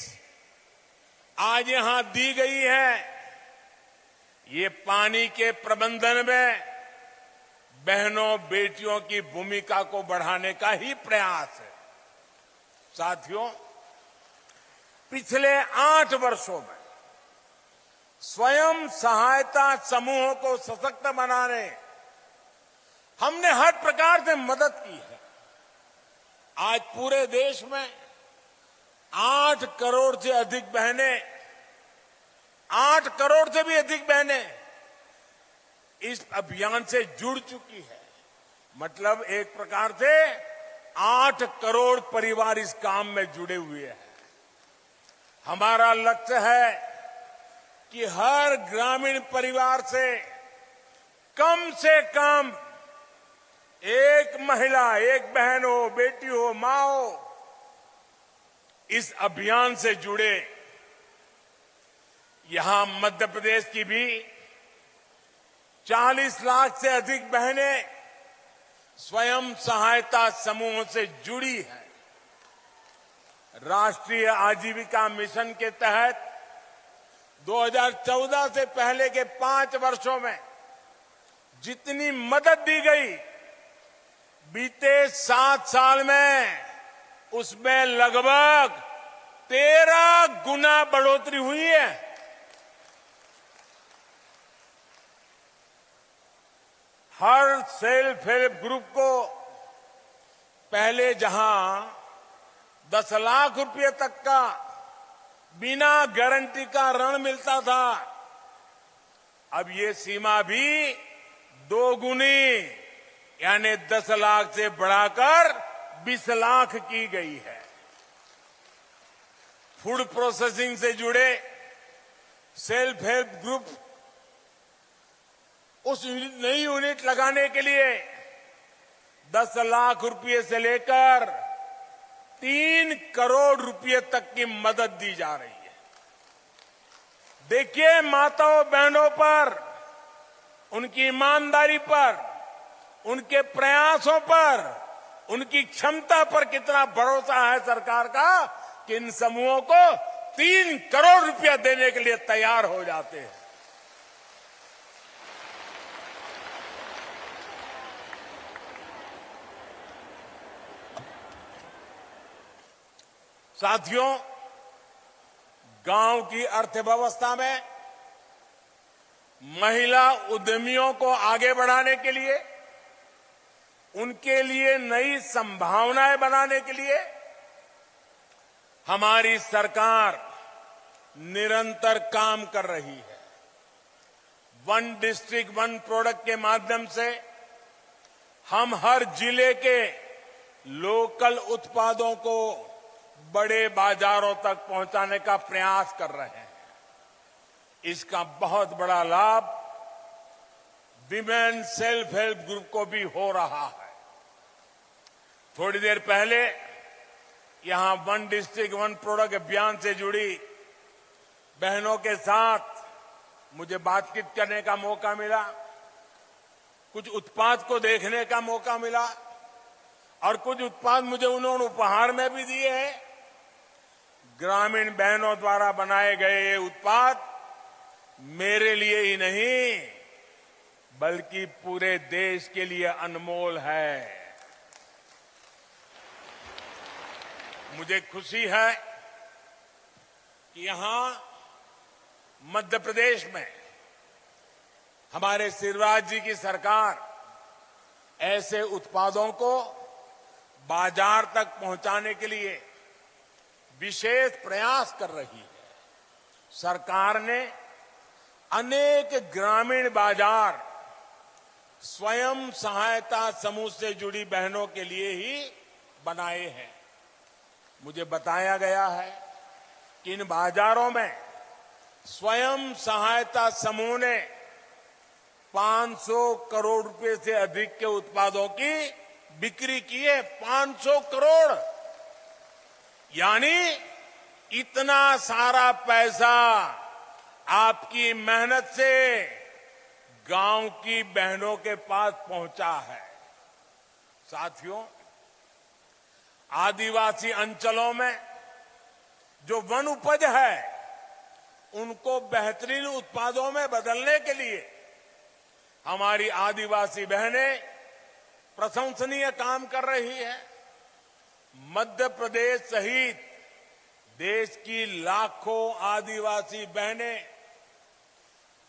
आज यहां दी गई है, ये पानी के प्रबंधन में बहनों बेटियों की भूमिका को बढ़ाने का ही प्रयास है। साथियों, पिछले 8 वर्षों में स्वयं सहायता समूहों को सशक्त बनाने हमने हर प्रकार से मदद की है। आज पूरे देश में 8 करोड़ से अधिक बहनें, 8 करोड़ से भी अधिक बहनें इस अभियान से जुड़ चुकी है। मतलब एक प्रकार से 8 करोड़ परिवार इस काम में जुड़े हुए हैं। हमारा लक्ष्य है कि हर ग्रामीण परिवार से कम एक महिला, एक बहन हो, बेटी हो, मां हो, इस अभियान से जुड़े। यहां मध्य प्रदेश की भी 40 लाख से अधिक बहनें स्वयं सहायता समूहों से जुड़ी हैं। राष्ट्रीय आजीविका मिशन के तहत 2014 से पहले के 5 वर्षों में जितनी मदद दी गई, बीते 7 साल में उसमें लगभग 13 गुना बढ़ोतरी हुई है। हर सेल्फ हेल्प ग्रुप को पहले जहां 10 लाख रुपए तक का बिना गारंटी का ऋण मिलता था, अब ये सीमा भी 2 गुनी यानी 10 लाख से बढ़ाकर 20 लाख की गई है। फूड प्रोसेसिंग से जुड़े सेल्फ हेल्प ग्रुप उस नई यूनिट लगाने के लिए 10 लाख रुपए से लेकर 3 करोड़ रुपए तक की मदद दी जा रही है। देखिए माताओं बहनों पर, उनकी ईमानदारी पर, उनके प्रयासों पर, उनकी क्षमता पर कितना भरोसा है सरकार का कि इन समूहों को 3 करोड़ रुपया देने के लिए तैयार हो जाते हैं। साथियों, गांव की अर्थव्यवस्था में महिला उद्यमियों को आगे बढ़ाने के लिए, उनके लिए नई संभावनाएं बनाने के लिए हमारी सरकार निरंतर काम कर रही है। 1 डिस्ट्रिक्ट 1 प्रोडक्ट के माध्यम से हम हर जिले के लोकल उत्पादों को बड़े बाजारों तक पहुंचाने का प्रयास कर रहे हैं। इसका बहुत बड़ा लाभ विमेन सेल्फ हेल्प ग्रुप को भी हो रहा है। थोड़ी देर पहले यहां 1 डिस्ट्रिक्ट 1 प्रोडक्ट अभियान से जुड़ी बहनों के साथ मुझे बातचीत करने का मौका मिला, कुछ उत्पाद को देखने का मौका मिला और कुछ उत्पाद मुझे उन्होंने उपहार में भी दिए हैं। ग्रामीण बहनों द्वारा बनाए गए ये उत्पाद मेरे लिए ही नहीं बल्कि पूरे देश के लिए अनमोल है। मुझे खुशी है कि यहां मध्य प्रदेश में हमारे शिवराज जी की सरकार ऐसे उत्पादों को बाजार तक पहुंचाने के लिए विशेष प्रयास कर रही है। सरकार ने अनेक ग्रामीण बाजार स्वयं सहायता समूह से जुड़ी बहनों के लिए ही बनाए हैं। मुझे बताया गया है कि इन बाजारों में स्वयं सहायता समूह ने 500 करोड़ रुपए से अधिक के उत्पादों की बिक्री की है। 500 करोड़ यानी इतना सारा पैसा आपकी मेहनत से गांव की बहनों के पास पहुंचा है। साथियों, आदिवासी अंचलों में जो वन उपज है उनको बेहतरीन उत्पादों में बदलने के लिए हमारी आदिवासी बहनें प्रशंसनीय काम कर रही है। मध्य प्रदेश सहित देश की लाखों आदिवासी बहनें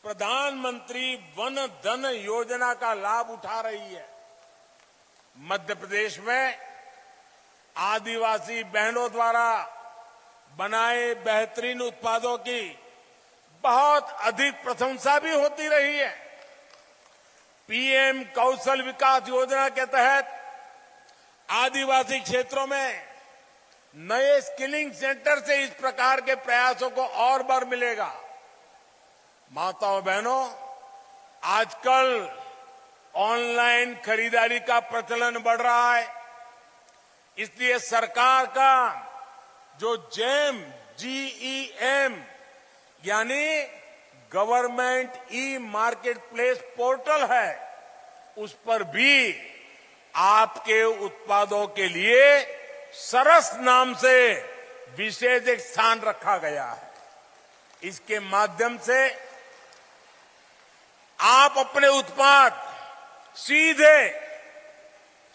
प्रधानमंत्री वन धन योजना का लाभ उठा रही है। मध्य प्रदेश में आदिवासी बहनों द्वारा बनाए बेहतरीन उत्पादों की बहुत अधिक प्रशंसा भी होती रही है। पीएम कौशल विकास योजना के तहत आदिवासी क्षेत्रों में नए स्किलिंग सेंटर से इस प्रकार के प्रयासों को और बल मिलेगा। माताओं बहनों, आजकल ऑनलाइन खरीदारी का प्रचलन बढ़ रहा है, इसलिए सरकार का जो GEM यानी government e market place portal है, उस पर भी आपके उत्पादों के लिए सरस नाम से विशेष एक स्थान रखा गया है। इसके माध्यम से आप अपने उत्पाद सीधे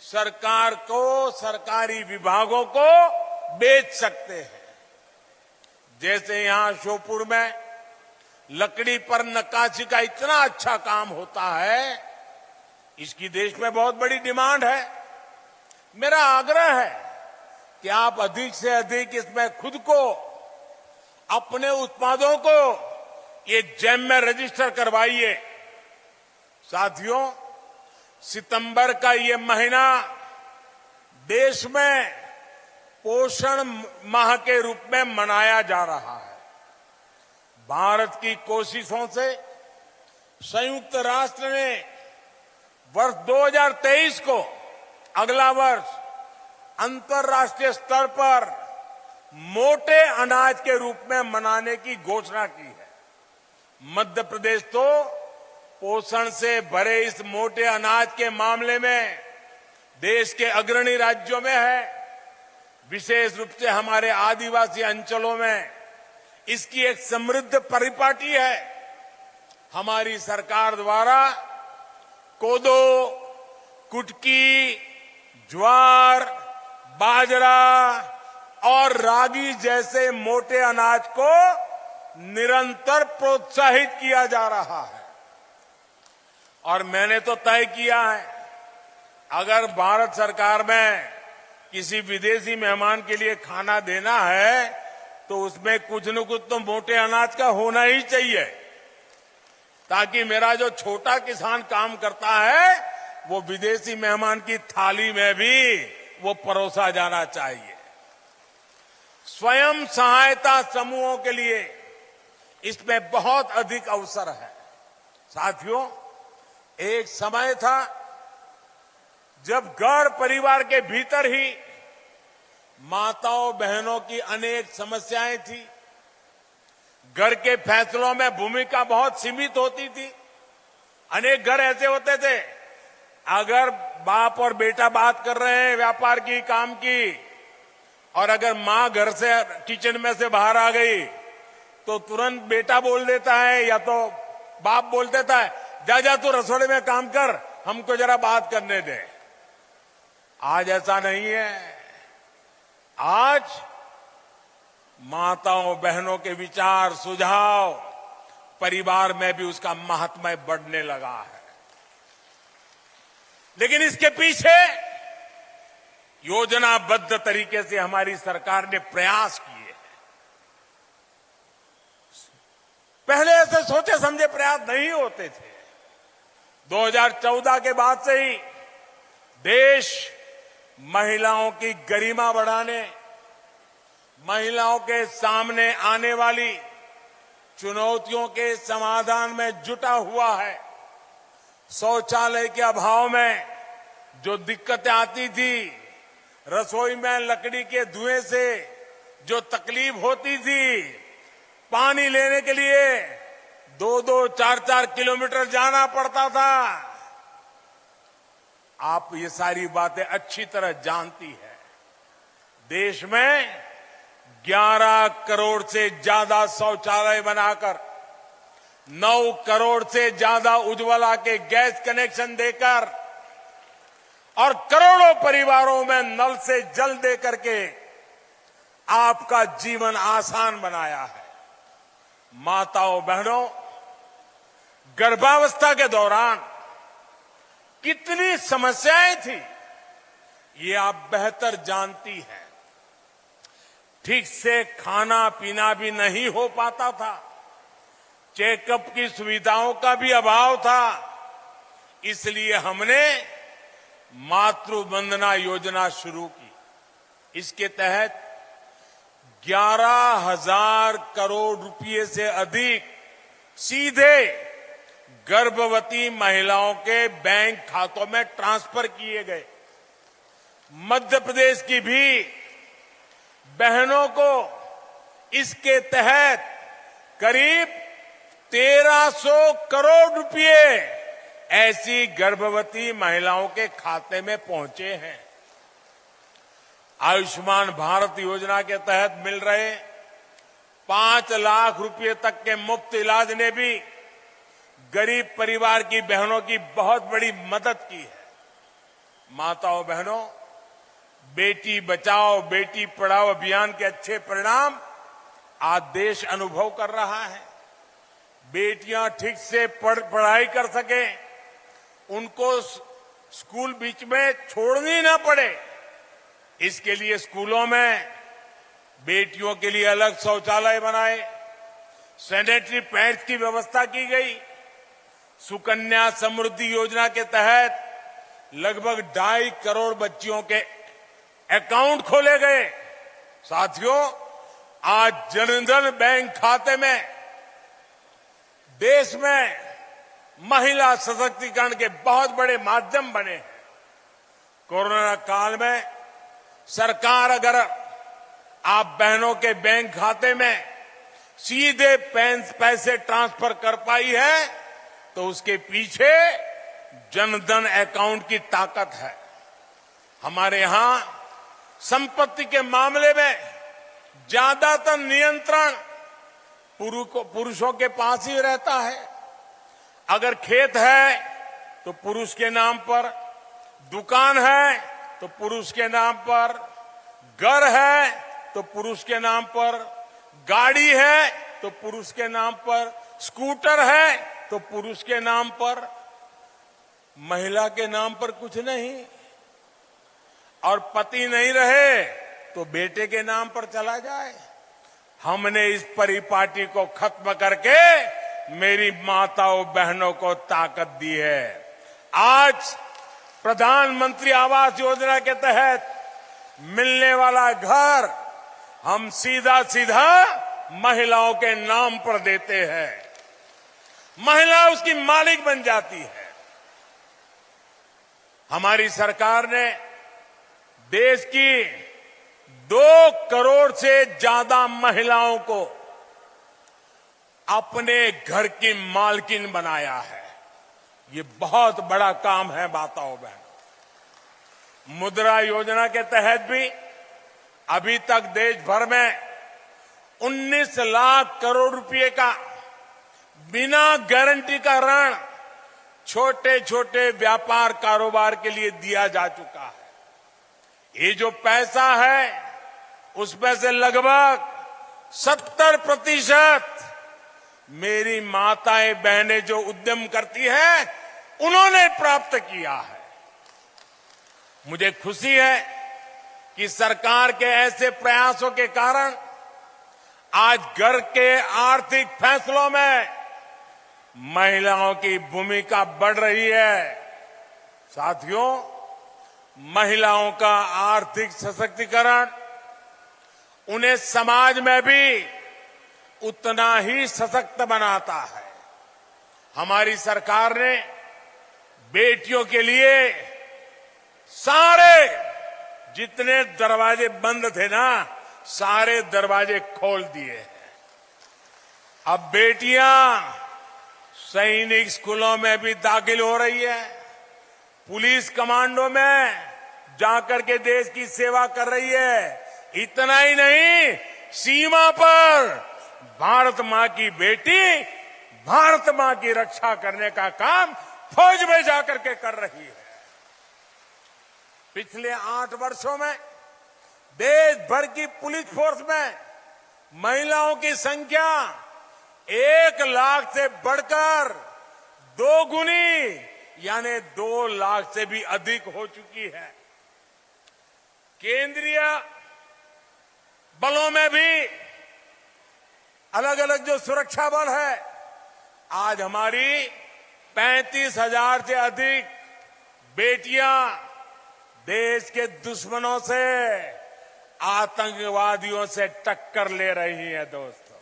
सरकार को, सरकारी विभागों को बेच सकते हैं। जैसे यहां श्योपुर में लकड़ी पर नक्काशी का इतना अच्छा काम होता है, इसकी देश में बहुत बड़ी डिमांड है। मेरा आग्रह है कि आप अधिक से अधिक इसमें खुद को, अपने उत्पादों को ये जेम में रजिस्टर करवाइए। साथियों, सितंबर का ये महीना देश में पोषण माह के रूप में मनाया जा रहा है। भारत की कोशिशों से संयुक्त राष्ट्र ने वर्ष 2023 को, अगला वर्ष, अंतर्राष्ट्रीय स्तर पर मोटे अनाज के रूप में मनाने की घोषणा की है। मध्य प्रदेश तो पोषण से भरे इस मोटे अनाज के मामले में देश के अग्रणी राज्यों में है। विशेष रूप से हमारे आदिवासी अंचलों में इसकी एक समृद्ध परिपाटी है। हमारी सरकार द्वारा कोदो, कुटकी, ज्वार, बाजरा और रागी जैसे मोटे अनाज को निरंतर प्रोत्साहित किया जा रहा है। और मैंने तो तय किया है, अगर भारत सरकार में किसी विदेशी मेहमान के लिए खाना देना है तो उसमें कुछ न कुछ तो मोटे अनाज का होना ही चाहिए, ताकि मेरा जो छोटा किसान काम करता है वो विदेशी मेहमान की थाली में भी वो परोसा जाना चाहिए। स्वयं सहायता समूहों के लिए इसमें बहुत अधिक अवसर है। साथियों, एक समय था जब घर परिवार के भीतर ही माताओं बहनों की अनेक समस्याएं थी। घर के फैसलों में भूमिका बहुत सीमित होती थी। अनेक घर ऐसे होते थे, अगर बाप और बेटा बात कर रहे हैं व्यापार की, काम की, और अगर मां घर से किचन में से बाहर आ गई तो तुरंत बेटा बोल देता है या तो बाप बोल देता है, जा जा तू रसोड़े में काम कर, हमको जरा बात करने दे। आज ऐसा नहीं है। आज माताओं बहनों के विचार, सुझाव परिवार में भी उसका महात्म्य बढ़ने लगा है। लेकिन इसके पीछे योजनाबद्ध तरीके से हमारी सरकार ने प्रयास किए हैं। पहले ऐसे सोचे समझे प्रयास नहीं होते थे। 2014 के बाद से ही देश महिलाओं की गरिमा बढ़ाने, महिलाओं के सामने आने वाली चुनौतियों के समाधान में जुटा हुआ है। शौचालय के अभाव में जो दिक्कतें आती थी, रसोई में लकड़ी के धुएं से जो तकलीफ होती थी, पानी लेने के लिए 2-2, 4-4 किलोमीटर जाना पड़ता था, आप ये सारी बातें अच्छी तरह जानती है। देश में 11 करोड़ से ज्यादा शौचालय बनाकर 9 करोड़ से ज्यादा उज्ज्वला के गैस कनेक्शन देकर और करोड़ों परिवारों में नल से जल दे करके आपका जीवन आसान बनाया है। माताओं बहनों, गर्भावस्था के दौरान कितनी समस्याएं थी ये आप बेहतर जानती हैं। ठीक से खाना पीना भी नहीं हो पाता था, चेकअप की सुविधाओं का भी अभाव था। इसलिए हमने मातृ वंदना योजना शुरू की। इसके तहत 11,000 करोड़ रुपए से अधिक सीधे गर्भवती महिलाओं के बैंक खातों में ट्रांसफर किए गए। मध्य प्रदेश की भी बहनों को इसके तहत करीब 1,300 करोड़ रुपए ऐसी गर्भवती महिलाओं के खाते में पहुंचे हैं। आयुष्मान भारत योजना के तहत मिल रहे 5 लाख रुपए तक के मुफ्त इलाज ने भी गरीब परिवार की बहनों की बहुत बड़ी मदद की है। माताओं बहनों, बेटी बचाओ बेटी पढ़ाओ अभियान के अच्छे परिणाम आज देश अनुभव कर रहा है। बेटियां ठीक से पढ़ाई कर सके, उनको स्कूल बीच में छोड़नी ना पड़े, इसके लिए स्कूलों में बेटियों के लिए अलग शौचालय बनाए, सैनिटरी पैड्स की व्यवस्था की गई। सुकन्या समृद्धि योजना के तहत लगभग 2.5 करोड़ बच्चियों के अकाउंट खोले गए। साथियों, आज जनधन बैंक खाते में देश में महिला सशक्तिकरण के बहुत बड़े माध्यम बने हैं। कोरोना काल में सरकार अगर आप बहनों के बैंक खाते में सीधे पैसे ट्रांसफर कर पाई है तो उसके पीछे जनधन अकाउंट की ताकत है। हमारे यहां संपत्ति के मामले में ज्यादातर नियंत्रण पुरुषों के पास ही रहता है। अगर खेत है तो पुरुष के नाम पर, दुकान है तो पुरुष के नाम पर, घर है तो पुरुष के नाम पर, गाड़ी है तो पुरुष के नाम पर, स्कूटर है तो पुरुष के नाम पर, महिला के नाम पर कुछ नहीं। और पति नहीं रहे तो बेटे के नाम पर चला जाए। हमने इस परिपाटी को खत्म करके मेरी माताओं बहनों को ताकत दी है। आज प्रधानमंत्री आवास योजना के तहत मिलने वाला घर हम सीधा सीधा महिलाओं के नाम पर देते हैं। महिला उसकी मालिक बन जाती है। हमारी सरकार ने देश की 2 करोड़ से ज्यादा महिलाओं को अपने घर की मालकिन बनाया है। ये बहुत बड़ा काम है माताओं बहनों। मुद्रा योजना के तहत भी अभी तक देश भर में 19 लाख करोड़ रुपए का बिना गारंटी का ऋण छोटे छोटे व्यापार कारोबार के लिए दिया जा चुका है। ये जो पैसा है उसमें से लगभग 70% मेरी माताएं बहनें जो उद्यम करती हैं उन्होंने प्राप्त किया है। मुझे खुशी है कि सरकार के ऐसे प्रयासों के कारण आज घर के आर्थिक फैसलों में महिलाओं की भूमिका बढ़ रही है। साथियों, महिलाओं का आर्थिक सशक्तिकरण उन्हें समाज में भी उतना ही सशक्त बनाता है। हमारी सरकार ने बेटियों के लिए सारे जितने दरवाजे बंद थे ना, सारे दरवाजे खोल दिए हैं। अब बेटियां सैनिक स्कूलों में भी दाखिल हो रही है, पुलिस कमांडो में जाकर के देश की सेवा कर रही है। इतना ही नहीं, सीमा पर भारत मां की बेटी भारत मां की रक्षा करने का काम फौज में जाकर के कर रही है। पिछले 8 वर्षों में देश भर की पुलिस फोर्स में महिलाओं की संख्या 1 लाख से बढ़कर 2 गुनी यानी 2 लाख से भी अधिक हो चुकी है। केंद्रीय बलों में भी अलग अलग जो सुरक्षा बल है, आज हमारी 35,000 से अधिक बेटियां देश के दुश्मनों से, आतंकवादियों से टक्कर ले रही है। दोस्तों,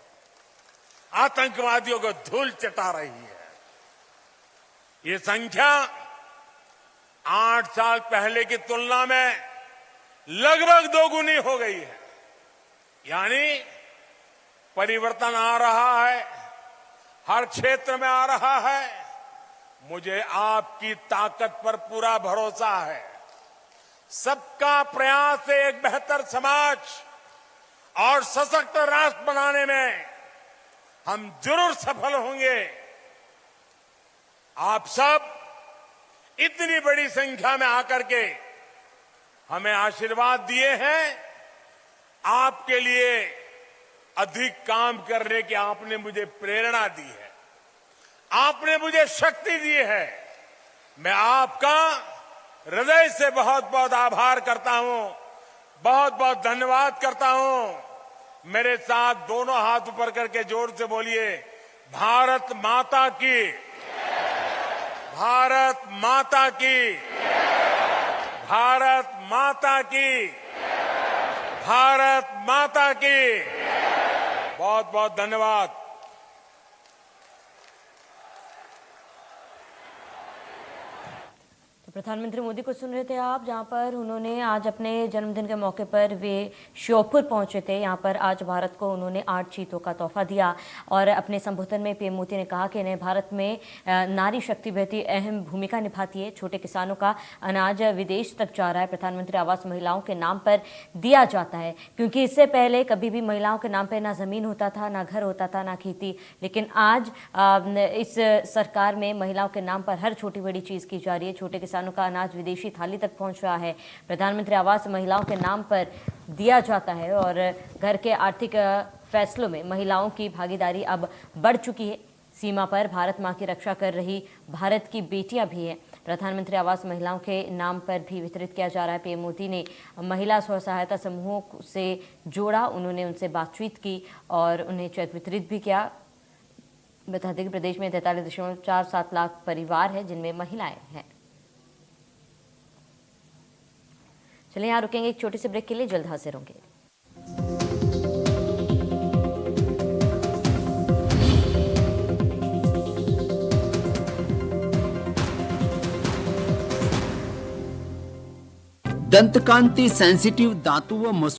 आतंकवादियों को धूल चटा रही है। ये संख्या 8 साल पहले की तुलना में लगभग 2 गुनी हो गई है। यानी परिवर्तन आ रहा है, हर क्षेत्र में आ रहा है। मुझे आपकी ताकत पर पूरा भरोसा है। सबका प्रयास से एक बेहतर समाज और सशक्त राष्ट्र बनाने में हम जरूर सफल होंगे। आप सब इतनी बड़ी संख्या में आकर के हमें आशीर्वाद दिए हैं। आपके लिए अधिक काम करने की आपने मुझे प्रेरणा दी है, आपने मुझे शक्ति दी है। मैं आपका हृदय से बहुत बहुत आभार करता हूं, बहुत बहुत धन्यवाद करता हूं। मेरे साथ दोनों हाथ ऊपर करके जोर से बोलिए, भारत माता की, भारत माता की, भारत माता की, भारत माता की। बहुत बहुत धन्यवाद। प्रधानमंत्री मोदी को सुन रहे थे आप, जहां पर उन्होंने आज अपने जन्मदिन के मौके पर वे श्योपुर पहुंचे थे। यहां पर आज भारत को उन्होंने 8 चीतों का तोहफा दिया और अपने संबोधन में पीएम मोदी ने कहा कि इन्हें भारत में नारी शक्ति बेहती अहम भूमिका निभाती है। छोटे किसानों का अनाज विदेश तक जा रहा है। प्रधानमंत्री आवास महिलाओं के नाम पर दिया जाता है, क्योंकि इससे पहले कभी भी महिलाओं के नाम पर ना जमीन होता था, ना घर होता था, ना खेती। लेकिन आज इस सरकार में महिलाओं के नाम पर हर छोटी बड़ी चीज की जा रही है। छोटे किसानों का अनाज विदेशी थाली तक पहुंच रहा है। प्रधानमंत्री आवास महिलाओं के नाम पर दिया जाता है और घर के आर्थिक फैसलों में महिलाओं की भागीदारी अब बढ़ चुकी है। सीमा पर भारत मां की रक्षा कर रही भारत की बेटियां भी हैं। प्रधानमंत्री आवास महिलाओं के नाम पर भी वितरित किया जा रहा है। पीएम मोदी ने महिला स्व सहायता समूहों से जोड़ा, उन्होंने उनसे बातचीत की और उन्हें चेक वितरित भी किया। बता दें कि प्रदेश में 43.47 लाख परिवार है जिनमें महिलाएं हैं। चलिए यहाँ रुकेंगे एक छोटे से ब्रेक के लिए, जल्द हाजिर होंगे। दंतकांति सेंसिटिव दांतों व